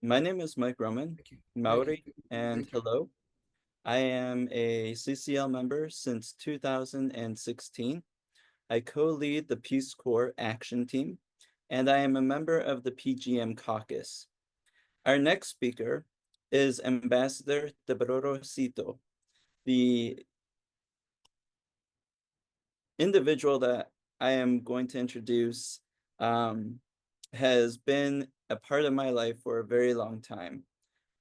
My name is Mike Roman, Maori, and hello. I am a CCL member since 2016. I co-lead the Peace Corps Action Team, and I am a member of the PGM Caucus. Our next speaker is Ambassador Teburoro Tito, the individual that I am going to introduce has been a part of my life for a very long time.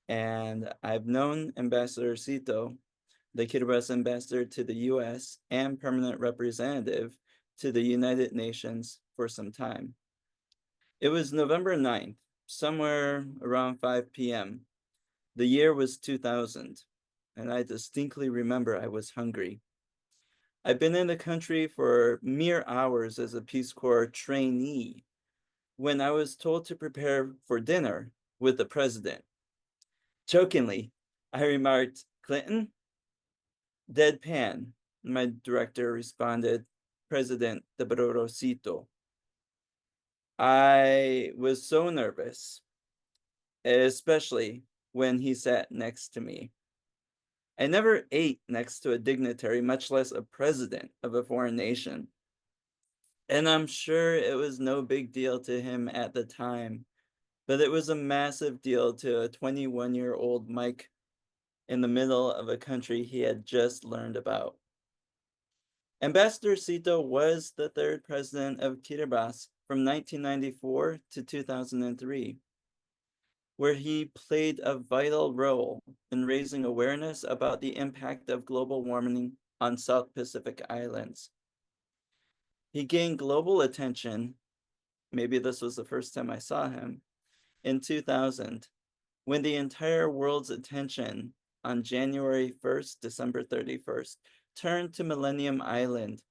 And I've known Ambassador Tito, the Kiribati ambassador to the US and permanent representative to the United Nations for some time. It was November 9th, somewhere around 5 p.m. The year was 2000, and I distinctly remember I was hungry. I've been in the country for mere hours as a Peace Corps trainee when I was told to prepare for dinner with the president. Jokingly, I remarked, "Clinton?" Deadpan, my director responded, "President Teburoro Tito." I was so nervous, especially when he sat next to me. I never ate next to a dignitary, much less a president of a foreign nation. And I'm sure it was no big deal to him at the time, but it was a massive deal to a 21-year-old Mike in the middle of a country he had just learned about. Ambassador Tito was the third president of Kiribati from 1994 to 2003, where he played a vital role in raising awareness about the impact of global warming on South Pacific Islands. He gained global attention, maybe this was the first time I saw him, in 2000, when the entire world's attention on January 1st, December 31st, turned to Millennium Island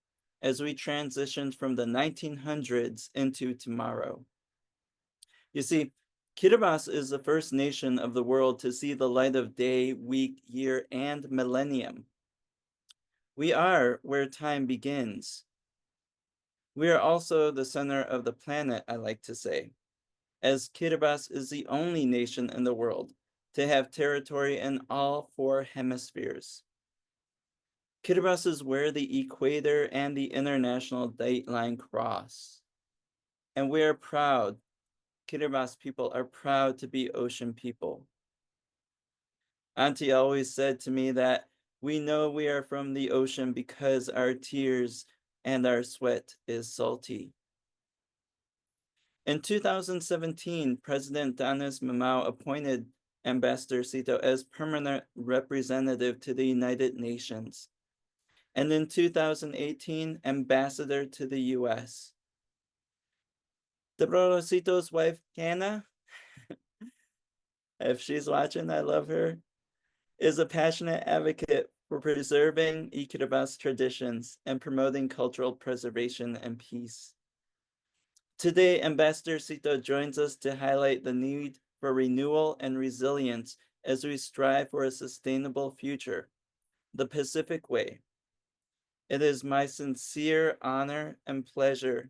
as we transitioned from the 1900s into tomorrow. You see, Kiribati is the first nation of the world to see the light of day, week, year, and millennium. We are where time begins. We are also the center of the planet, I like to say, as Kiribati is the only nation in the world to have territory in all four hemispheres. Kiribati is where the equator and the international date line cross. And we are proud, Kiribati people are proud to be ocean people. Auntie always said to me that we know we are from the ocean because our tears and our sweat is salty. In 2017, President Danis Mamau appointed Ambassador Tito as permanent representative to the United Nations, and in 2018, ambassador to the US. Teburoro Tito's wife, Hannah, if she's watching, I love her, is a passionate advocate for preserving Kiribati traditions and promoting cultural preservation and peace. Today, Ambassador Tito joins us to highlight the need for renewal and resilience as we strive for a sustainable future, the Pacific Way. It is my sincere honor and pleasure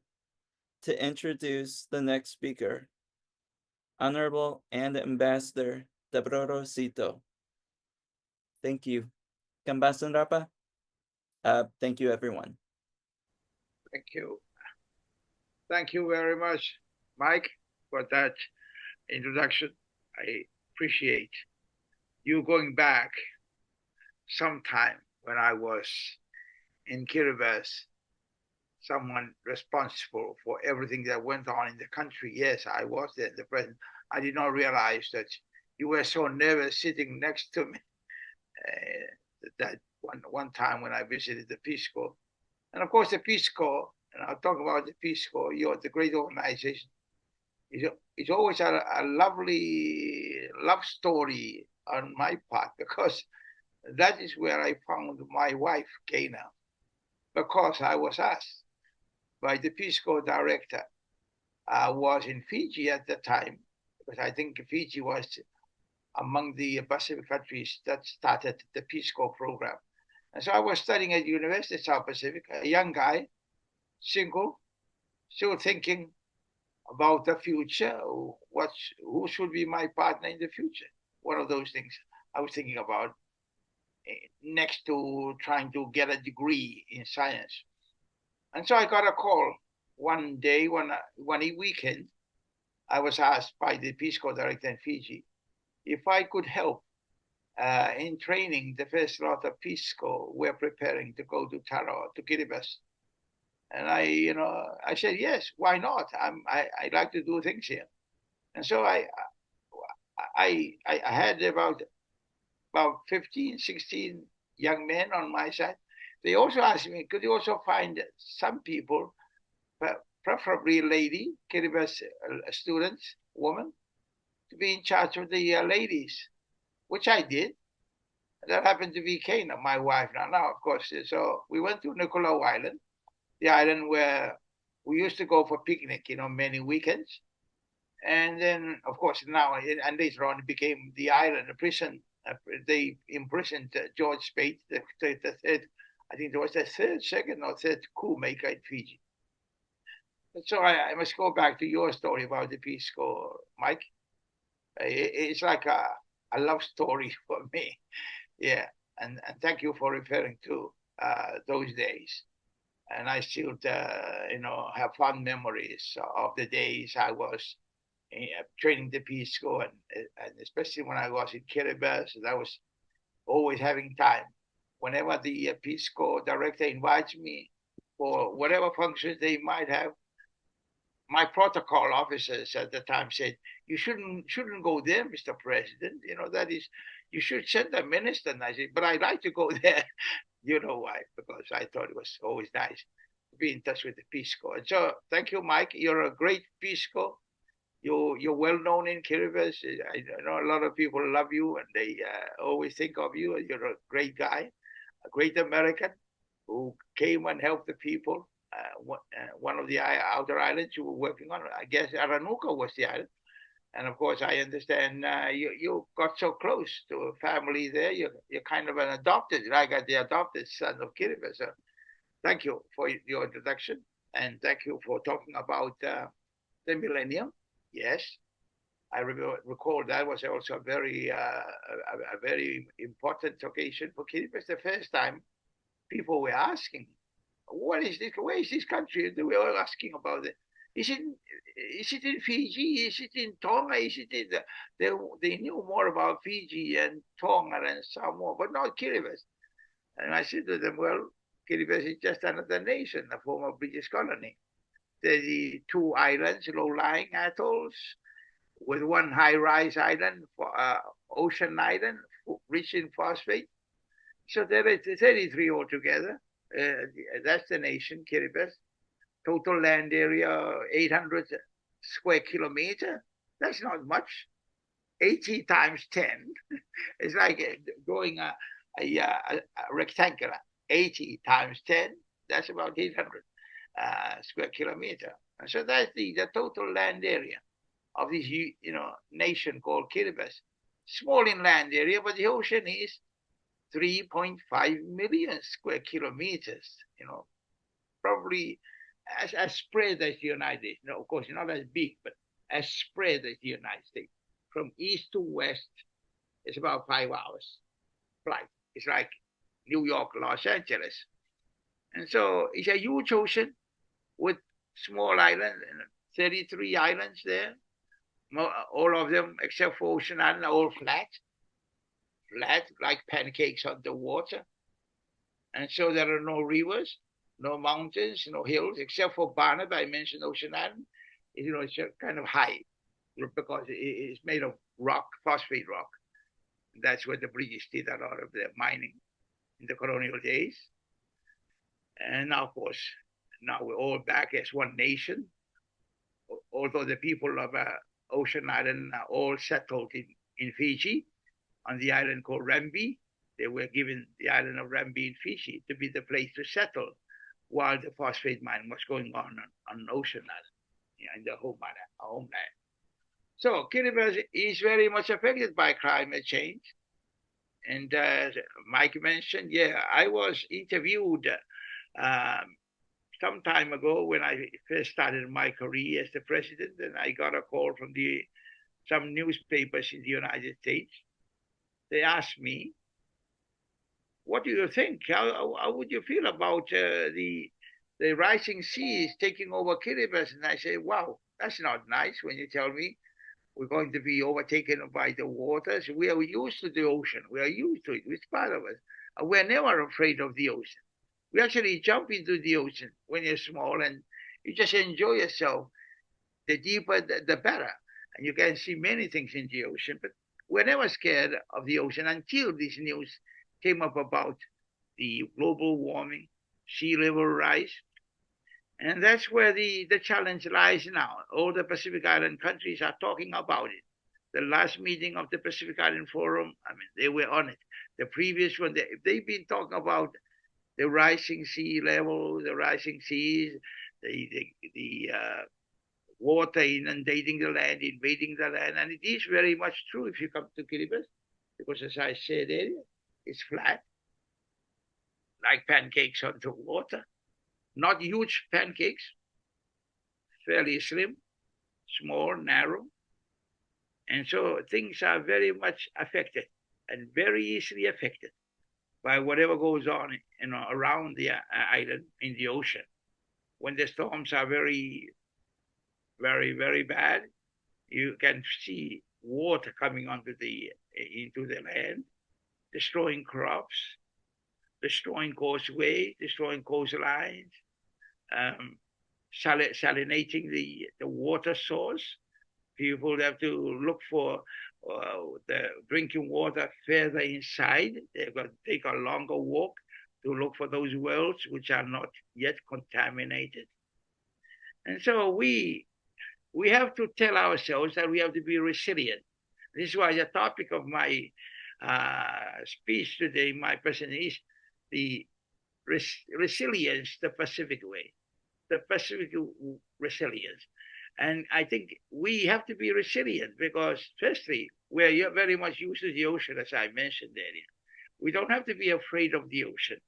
to introduce the next speaker, Honorable and Ambassador Teburoro Tito. Thank you. Kambasan Rapa. Thank you, everyone. Thank you. Thank you very much, Mike, for that introduction. I appreciate you going back sometime when I was in Kiribati, someone responsible for everything that went on in the country. Yes, I was there, the president. I did not realize that you were so nervous sitting next to me that one time when I visited the Peace Corps. And of course, the Peace Corps, and I'll talk about the Peace Corps, you're the great organization. It's always a lovely love story on my part because that is where I found my wife, Kena, because I was asked by the Peace Corps director. I was in Fiji at the time, because I think Fiji was among the Pacific countries that started the Peace Corps program. And so I was studying at University of South Pacific, a young guy, single, still thinking about the future. Who should be my partner in the future? One of those things I was thinking about, next to trying to get a degree in science. And so I got a call one day, one weekend. I was asked by the Peace Corps director in Fiji if I could help in training the first lot of Peace Corps. We're preparing to go to Tarawa, to Kiribati. And I said, yes, why not? I like to do things here. And so I had about 15, 16 young men on my side. They also asked me, could you also find some people, preferably a lady, Kiribati students, woman, to be in charge of the ladies, which I did. That happened to be Kana, my wife now, of course. So we went to Nicolau Island, the island where we used to go for picnic, many weekends. And then, of course, now, and later on, it became the island, a prison. They imprisoned George Speight, the third, I think it was the second or third coup maker in Fiji. So I must go back to your story about the Peace Corps, Mike. It's like a love story for me. Yeah, and thank you for referring to those days. And I still, have fond memories of the days I was training the Peace Corps, and especially when I was in Kiribati, I was always having time. Whenever the Peace Corps director invites me for whatever functions they might have, my protocol officers at the time said, "You shouldn't go there, Mr. President. That is, you should send a minister." And I said, "But I'd like to go there." You know why? Because I thought it was always nice to be in touch with the Peace Corps. And so thank you, Mike. You're a great Peace Corps. You're well known in Kiribati. I know a lot of people love you, and they always think of you. You're a great guy, a great American who came and helped the people. One of the outer islands you were working on, I guess Aranuka was the island. And of course, I understand you got so close to a family there. You're kind of an adopted, I got the adopted son of Kiribati. So thank you for your introduction, and thank you for talking about the millennium. Yes, I recall that was also a very important occasion for Kiribati. The first time people were asking, "What is this? Where is this country?" They were all asking about it. Is it in Fiji? Is it in Tonga? Is it in they knew more about Fiji and Tonga and Samoa, but not Kiribati. And I said to them, well, Kiribati is just another nation, a former British colony. There's the two islands, low-lying atolls, with one high-rise island, ocean island, rich in phosphate. So there is 33 altogether. That's the nation, Kiribati. Total land area, 800 square kilometer. That's not much. 80 times 10 is like going a rectangular. 80 times 10, that's about 800 square kilometer. And so that's the total land area of this nation called Kiribati. Small in land area, but the ocean is 3.5 million square kilometers. Probably as spread as the United States. No, of course, not as big, but as spread as the United States. From east to west, it's about 5 hours flight. It's like New York, Los Angeles. And so it's a huge ocean with small islands, 33 islands there. All of them, except for Ocean Island, are all flat like pancakes on the water. And so there are no rivers, no mountains, no hills, except for Barnett. I mentioned Ocean Island. It's kind of high because it's made of rock, phosphate rock. That's where the British did a lot of their mining in the colonial days. And now, of course, now we're all back as one nation. Although the people of Ocean Island are all settled in Fiji, on the island called Rambi. They were given the island of Rambi in Fiji to be the place to settle while the phosphate mine was going on Ocean Island, in the homeland. So Kiribati is very much affected by climate change. And Mike mentioned, I was interviewed some time ago when I first started my career as the president, and I got a call from some newspapers in the United States. They asked me, "What do you think? How would you feel about the rising seas taking over Kiribati?" And I say, "Wow, that's not nice when you tell me we're going to be overtaken by the waters. We are used to the ocean. We are used to it. It's part of us. We're never afraid of the ocean. We actually jump into the ocean when you're small and you just enjoy yourself. The deeper, the better. And you can see many things in the ocean, but we're never scared of the ocean until this news came up about the global warming, sea level rise. And that's where the challenge lies now. All the Pacific Island countries are talking about it. The last meeting of the Pacific Island Forum, I mean, they were on it. The previous one, they've been talking about the rising sea level, the rising seas, the water inundating the land, invading the land. And it is very much true if you come to Kiribati, because as I said earlier, it's flat, like pancakes on the water. Not huge pancakes, fairly slim, small, narrow. And so things are very much affected and very easily affected by whatever goes on around the island in the ocean. When the storms are very, very, very bad, you can see water coming into the land, destroying crops, destroying causeways, destroying coastlines, salinating the water source. People have to look for the drinking water further inside. They've got to take a longer walk to look for those wells which are not yet contaminated. And so we have to tell ourselves that we have to be resilient. This is why the topic of my speech today, my presentation, is the resilience, the Pacific way, the Pacific resilience. And I think we have to be resilient because, firstly, we're very much used to the ocean, as I mentioned earlier. We don't have to be afraid of the ocean.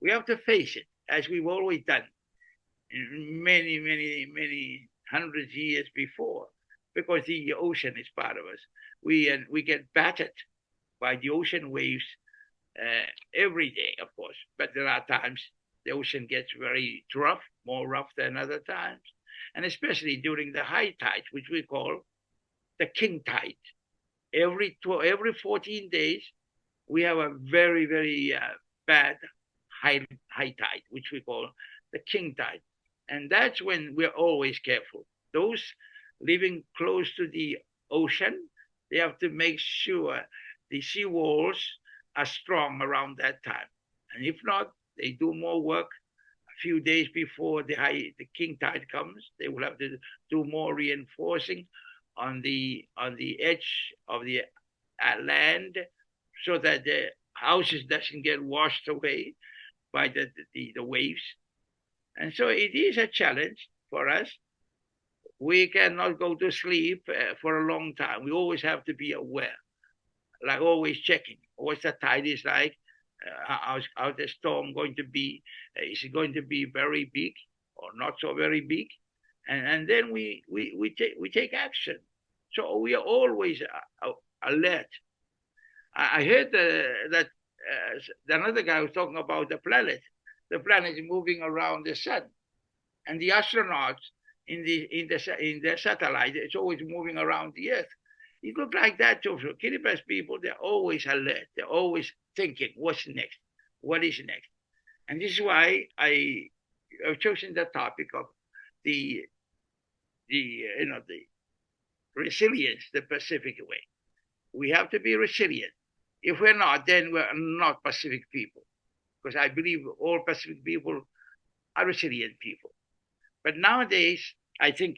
We have to face it, as we've always done in many, many, many hundreds of years before, because the ocean is part of us. We get battered by the ocean waves every day, of course, but there are times the ocean gets very rough, more rough than other times, and especially during the high tide, which we call the king tide. Every 14 days, we have a very, very bad high tide, which we call the king tide. And that's when we're always careful. Those living close to the ocean, they have to make sure the sea walls are strong around that time. And if not, they do more work a few days before the king tide comes. They will have to do more reinforcing on the edge of the land so that the houses doesn't get washed away by the waves. And so it is a challenge for us. We cannot go to sleep for a long time. We always have to be aware, like always checking what the tide is like, how's the storm going to be, is it going to be very big or not so very big, and then we take action. So we are always alert. I heard that another guy was talking about the planet. The planet is moving around the sun, and the astronauts in the satellite, it's always moving around the Earth. It looks like that too. So Kiribati people, they're always alert. They're always thinking, what's next? What is next? And this is why I have chosen the topic of the resilience, the Pacific way. We have to be resilient. If we're not, then we're not Pacific people. Because I believe all Pacific people are resilient people. But nowadays, I think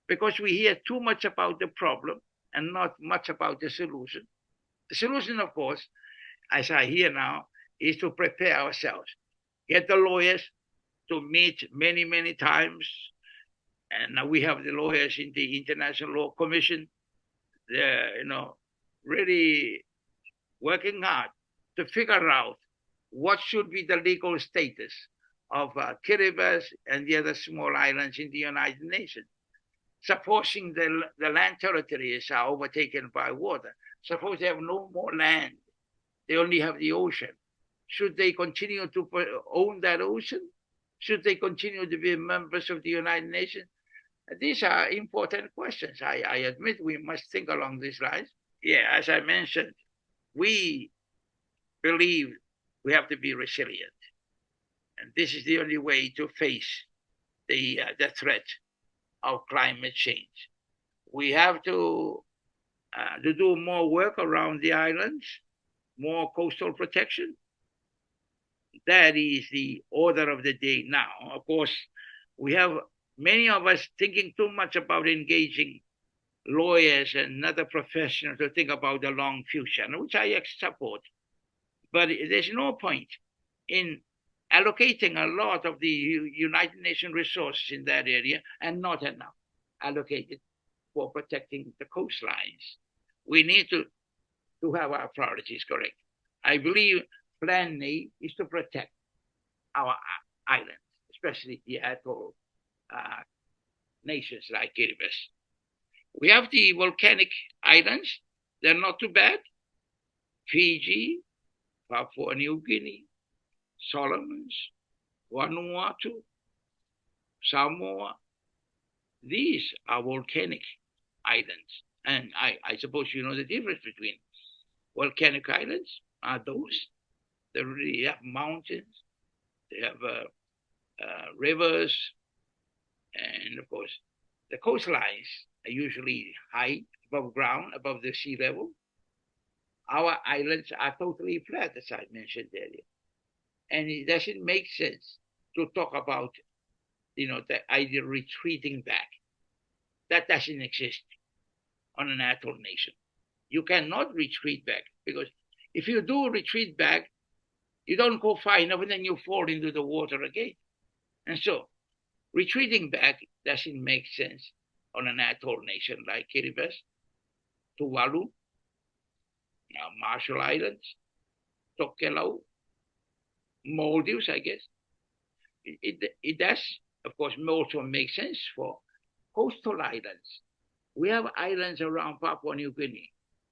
because we hear too much about the problem and not much about the solution. The solution, of course, as I hear now, is to prepare ourselves. Get the lawyers to meet many, many times. And now we have the lawyers in the International Law Commission. They're, really working hard to figure out what should be the legal status of Kiribati and the other small islands in the United Nations. Supposing the land territories are overtaken by water, suppose they have no more land, they only have the ocean. Should they continue to own that ocean? Should they continue to be members of the United Nations? These are important questions. I admit we must think along these lines. Yeah, as I mentioned, we believe we have to be resilient. And this is the only way to face the threat of climate change. We have to do more work around the islands, more coastal protection. That is the order of the day now. Of course, we have many of us thinking too much about engaging lawyers and other professionals to think about the long future, which I support. But there's no point in allocating a lot of the United Nations resources in that area and not enough allocated for protecting the coastlines. We need to have our priorities correct. I believe Plan A is to protect our islands, especially the atoll nations like Kiribati. We have the volcanic islands. They're not too bad. Fiji, Papua New Guinea, Solomons, Vanuatu, Samoa. These are volcanic islands. And I suppose you know the difference between volcanic islands are those that really have mountains, they have rivers, and of course, the coastlines are usually high above ground, above the sea level. Our islands are totally flat, as I mentioned earlier. And it doesn't make sense to talk about, the idea of retreating back. That doesn't exist on an atoll nation. You cannot retreat back, because if you do retreat back, you don't go far enough and then you fall into the water again. And so retreating back doesn't make sense on an atoll nation like Kiribati, Tuvalu, Marshall Islands, Tokelau, Maldives, I guess. It does, of course, also make sense for coastal islands. We have islands around Papua New Guinea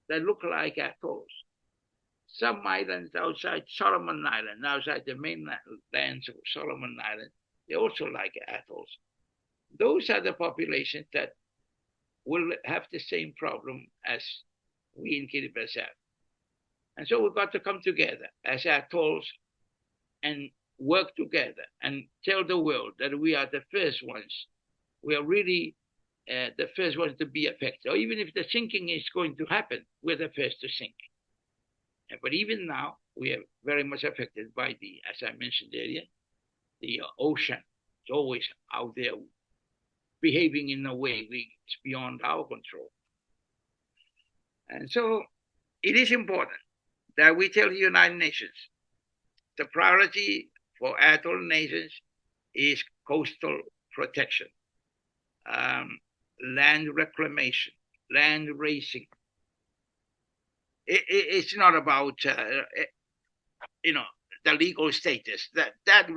that look like atolls. Some islands outside Solomon Island, outside the mainlands of Solomon Island, they also like atolls. Those are the populations that will have the same problem as we in Kiribati have. And so we've got to come together as atolls and work together and tell the world that we are the first ones. We are really the first ones to be affected. Or even if the sinking is going to happen, we're the first to sink. But even now, we are very much affected by as I mentioned earlier, the ocean. It's always out there behaving in a way it's beyond our control. And so it is important that we tell the United Nations the priority for atoll nations is coastal protection, land reclamation, land raising. It's not about the legal status. That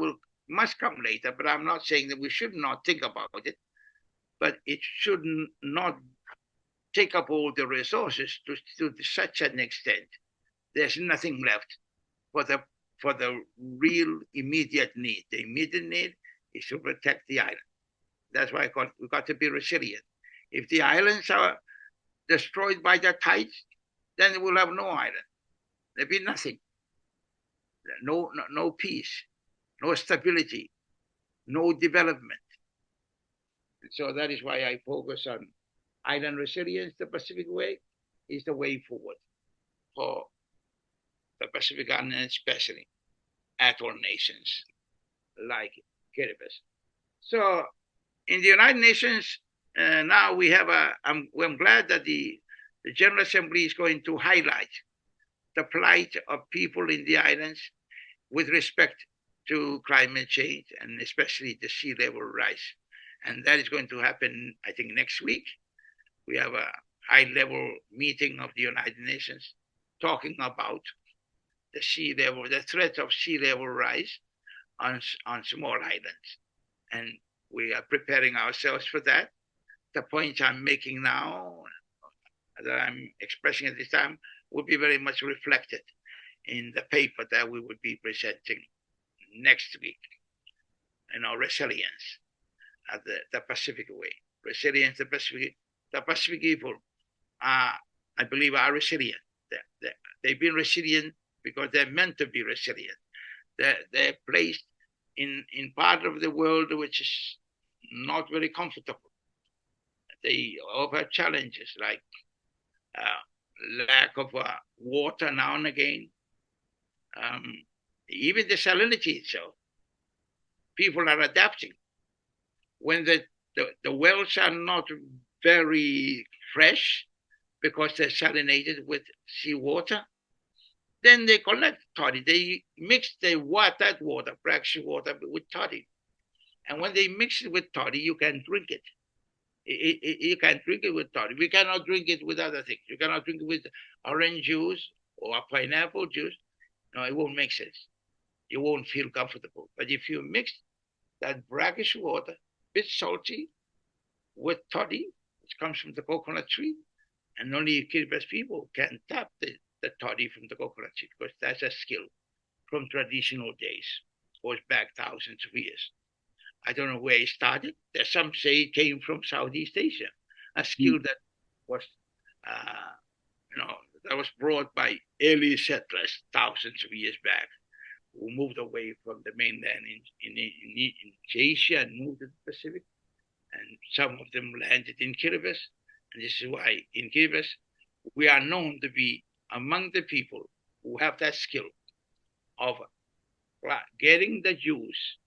must come later. But I'm not saying that we should not think about it. But it should not take up all the resources to such an extent. There's nothing left for the real immediate need. The immediate need is to protect the island. That's why we've got to be resilient. If the islands are destroyed by the tides, then we'll have no island. There'll be nothing. No peace, no stability, no development. And so that is why I focus on island resilience. The Pacific Way is the way forward for the Pacific Island, and especially atoll nations like Kiribati. So in the United Nations, now we have I'm glad that the General Assembly is going to highlight the plight of people in the islands with respect to climate change and especially the sea level rise. And that is going to happen, I think, next week. We have a high-level meeting of the United Nations talking about the sea level, the threat of sea level rise on small islands, and we are preparing ourselves for that. The points I'm making now, that I'm expressing at this time, will be very much reflected in the paper that we would be presenting next week. Resilience at the Pacific way. Resilience, the Pacific people, I believe, are resilient. They've been resilient because they're meant to be resilient. They're placed in part of the world which is not very comfortable. They offer challenges like lack of water now and again, even the salinity itself. People are adapting. When the wells are not very fresh because they're salinated with seawater, then they collect toddy. They mix that water, brackish water, with toddy. And when they mix it with toddy, you can drink it. You can drink it with toddy. We cannot drink it with other things. You cannot drink it with orange juice or pineapple juice. No, it won't make sense. You won't feel comfortable. But if you mix that brackish water, bit salty, with toddy, which comes from the coconut tree, and only Kiribati people can tap the toddy from the coconut tree because that's a skill from traditional days, goes back thousands of years. I don't know where it started. There's some say it came from Southeast Asia, a skill that was, uh, that was brought by early settlers thousands of years back, who moved away from the mainland in Asia and moved to the Pacific. And some of them landed in Kiribati. And this is why in Kiribati, we are known to be among the people who have that skill of getting the juice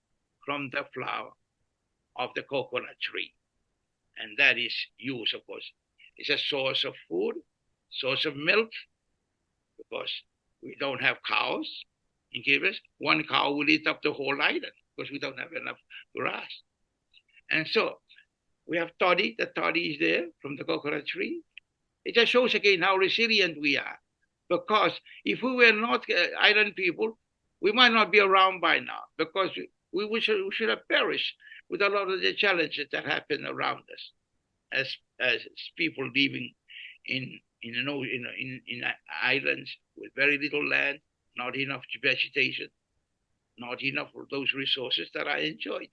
from the flower of the coconut tree. And that is used, of course. It's a source of food, source of milk, because we don't have cows in Kiribati. One cow will eat up the whole island because we don't have enough grass. And so we have toddy. The toddy is there from the coconut tree. It just shows again how resilient we are. Because if we were not island people, we might not be around by now because we should have perished with a lot of the challenges that happen around us as people living in islands with very little land, not enough vegetation, not enough of those resources that are enjoyed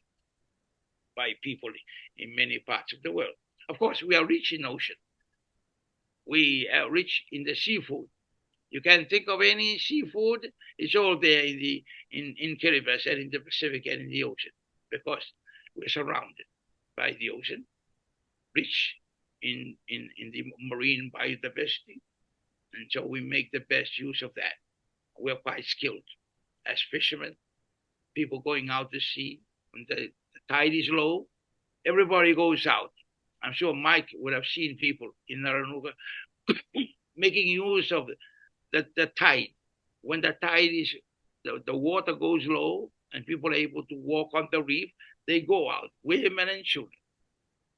by people in many parts of the world. Of course, we are rich in ocean. We are rich in the seafood. You can think of any seafood; it's all there in Kiribati and in the Pacific and in the ocean, because we're surrounded by the ocean, rich in the marine biodiversity, and so we make the best use of that. We're quite skilled as fishermen, people going out to sea when the tide is low. Everybody goes out. I'm sure Mike would have seen people in Naranuga making use of the tide. When the tide is, the water goes low and people are able to walk on the reef, they go out, women and children.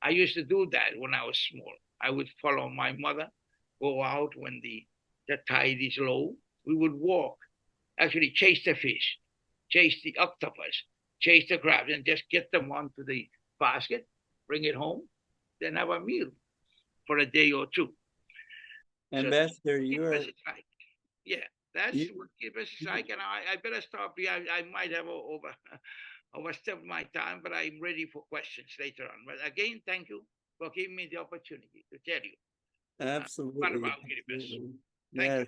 I used to do that when I was small. I would follow my mother, go out when the tide is low. We would walk, actually chase the fish, chase the octopus, chase the crabs, and just get them onto the basket, bring it home, then have a meal for a day or two. Ambassador, you are. Like. Yeah, that's what Kiribati is like, and I better stop here. I might have overstepped my time, but I'm ready for questions later on. But again, thank you for giving me the opportunity to tell you. Absolutely. About Kiribati. Yes.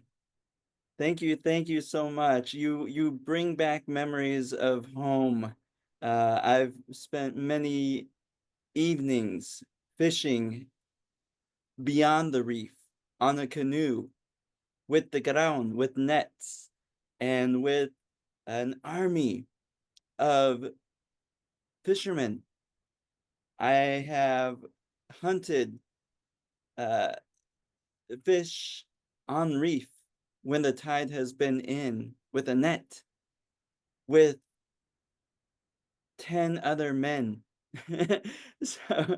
Thank you so much. You bring back memories of home. I've spent many evenings fishing beyond the reef on a canoe with the ground, with nets, and with an army of fishermen. I have hunted fish on reef when the tide has been in with a net with 10 other men. So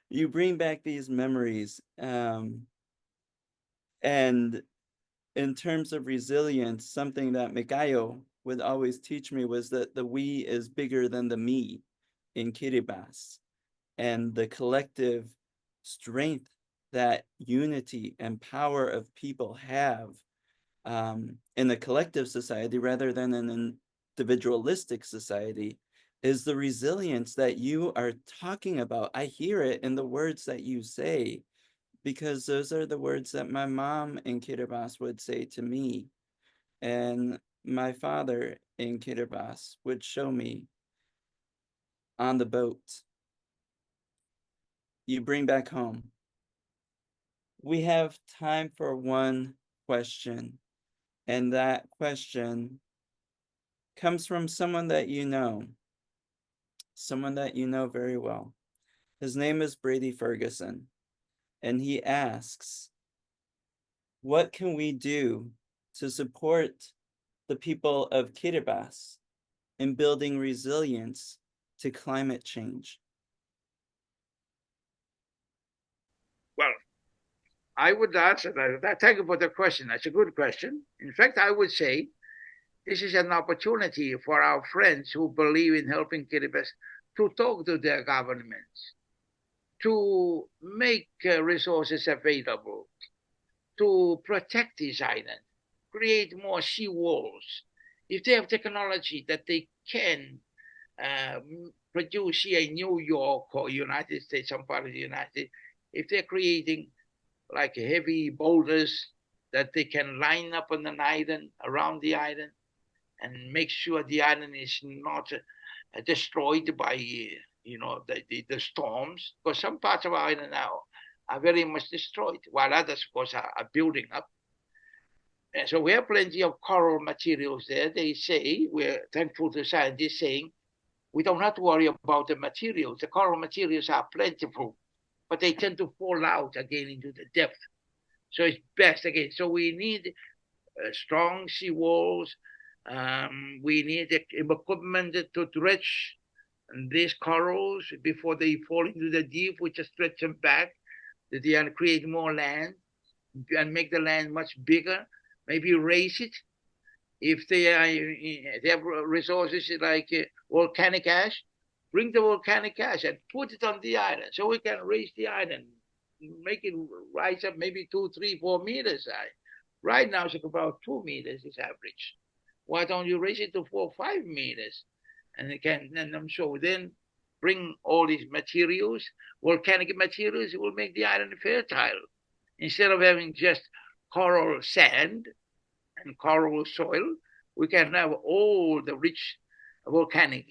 you bring back these memories. And in terms of resilience, something that Mikayo would always teach me was that the we is bigger than the me in Kiribati, and the collective strength that unity and power of people have in a collective society rather than an individualistic society is the resilience that you are talking about. I hear it in the words that you say, because those are the words that my mom in Kiribati would say to me, and my father in Kiribati would show me on the boat. You bring back home. We have time for one question, and that question comes from someone that you know very well. His name is Brady Ferguson, and he asks, what can we do to support the people of Kiribati in building resilience to climate change? Well, I would answer that. Thank you for the question. That's a good question. In fact, I would say this is an opportunity for our friends who believe in helping Kiribati to talk to their governments, to make resources available, to protect this island, create more sea walls. If they have technology that they can produce here in New York or United States, some part of the United States, if they're creating like heavy boulders that they can line up on an island, around the island, and make sure the island is not destroyed by the storms, because some parts of our island now are very much destroyed, while others, of course, are building up. And so we have plenty of coral materials there. They say, we're thankful to scientists saying, we don't have to worry about the materials. The coral materials are plentiful, but they tend to fall out again into the depth. So it's best again. So we need strong seawalls. We need equipment to dredge these corals before they fall into the deep, which just stretch them back, that they can create more land and make the land much bigger. Maybe raise it if they have resources like volcanic ash. Bring the volcanic ash and put it on the island so we can raise the island, make it rise up maybe 2, 3, 4 meters high. Right now it's about 2 meters is average. Why don't you raise it to 4, 5 meters? And I'm sure then bring all these materials, volcanic materials, it will make the island fertile. Instead of having just coral sand and coral soil, we can have all the rich volcanic,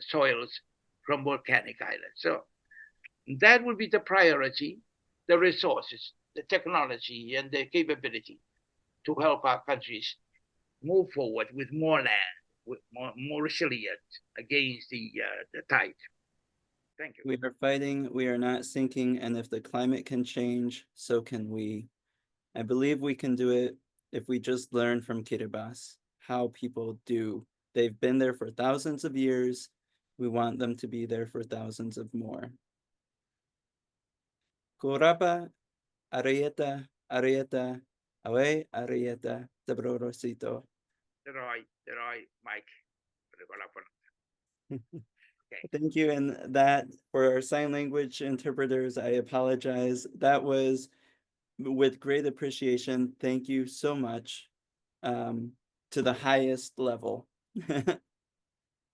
soils from volcanic islands. So that would be the priority, the resources, the technology, and the capability to help our countries move forward with more land, with more resilient against the tide. Thank you. We are fighting, we are not sinking, and if the climate can change, so can we. I believe we can do it if we just learn from Kiribati how people do. They've been there for thousands of years. We want them to be there for thousands of more. Kurapa, Arieta, Arieta, Awe, Arieta, Teburoro Tito. Teroy, Mike. Okay. Thank you. And that for our sign language interpreters, I apologize. That was with great appreciation. Thank you so much to the highest level.